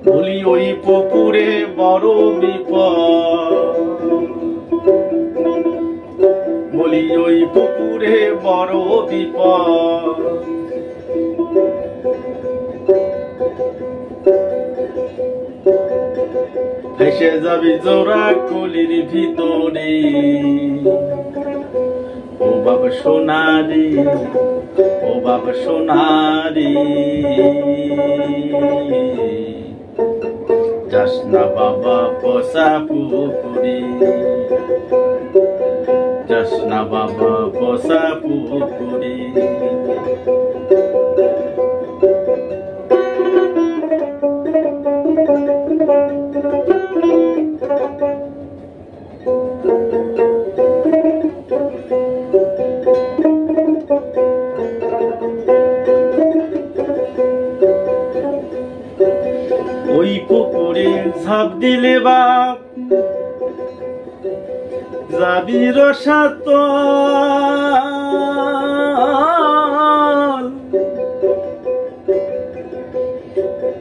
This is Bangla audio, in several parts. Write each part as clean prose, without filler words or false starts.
বলি ওই পুকুরে বড় বিপদ, বলি ওই পুকুরে বড় বিপদ। ভেসে যাবি জোড়া কলির ভিতরে, ও বাবা সোনারি, ও বাবা সোনারি। যাস না বাবা পচা পুকুরে, যাস না বাবা পচা পুকুরে। ওই পুকুরে ঝাঁপ দিলে বাপ যাবি রসাতল,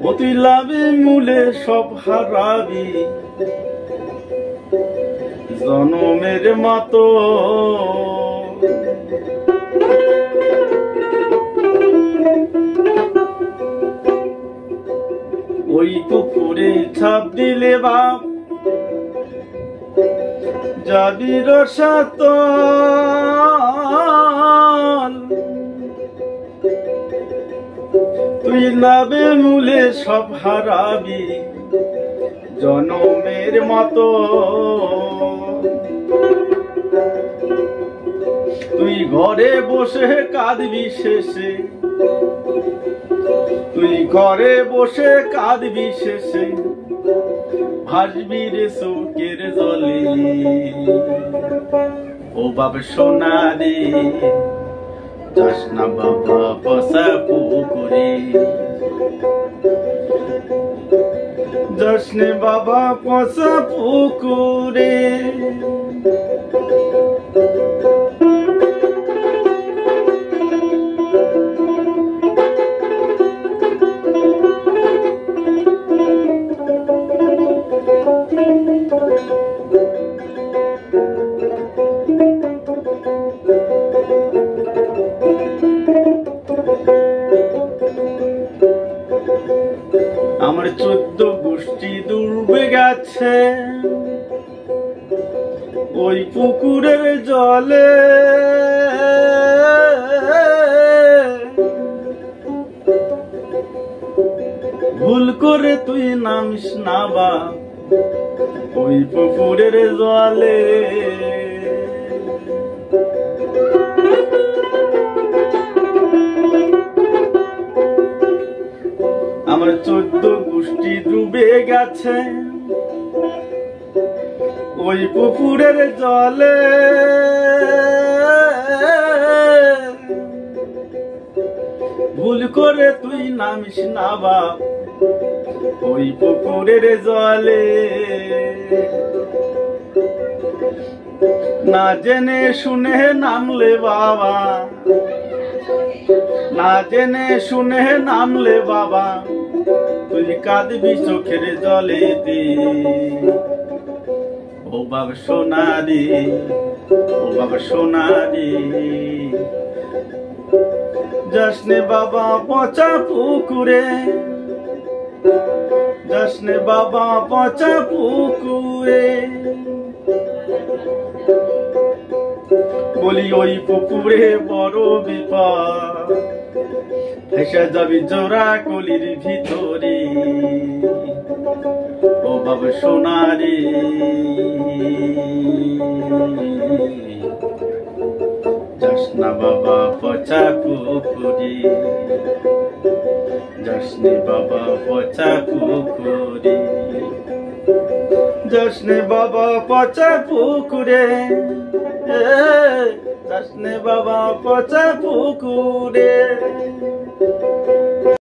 ও তুই লাভে মূলে সব হারাবি জনমের মতো। ওই পুকুরে ঝাঁপ দিলে বাপ যাবি রসাতল, তুই লাভে মূলে সব হারাবি জনমের মতো। তুই ঘরে বসে কাঁদবি শেষে, তুই ঘরে বসে কাঁদবি শেষে, ভাসবি রে চোখের জলে। ও বাবা সোনারে, যাস না বাবা পচা পুকুরে, যাস নে বাবা পচা পুকুরে। আমার 14 গোষ্ঠী ডুবে গেছে ওই পুকুরের জলে, ভুল করে তুই নামিস না বা ওই পুকুরের জলে। আমার 14 গোষ্ঠী ডুবে গেছে ওই পুকুরের জলে, ভুল করে তুই নামিস না বাপ ওই পুকুরের জলে। না জেনে শুনে নামলে বাবা, না জেনে শুনে নামলে বাবা, তুই কাঁদবি চোখের জলেতে। ও বাবা সোনারি, ও বাবা সোনারি, যাস নে বাবা পচা পুকুরে, যাস নে বাবা পচা পুকুরে। বলি ওই পুকুরে বড় বিপদ, ভেসে যাবি জোড়া কলির ভিতরে। ও বাবা সোনারি। না বাবা পচা পুকুরি, যাসনে বাবা পচা পুকুরি, যাসনে বাবা পচা পুকুরে, যাসনে বাবা পচা পুকুরে।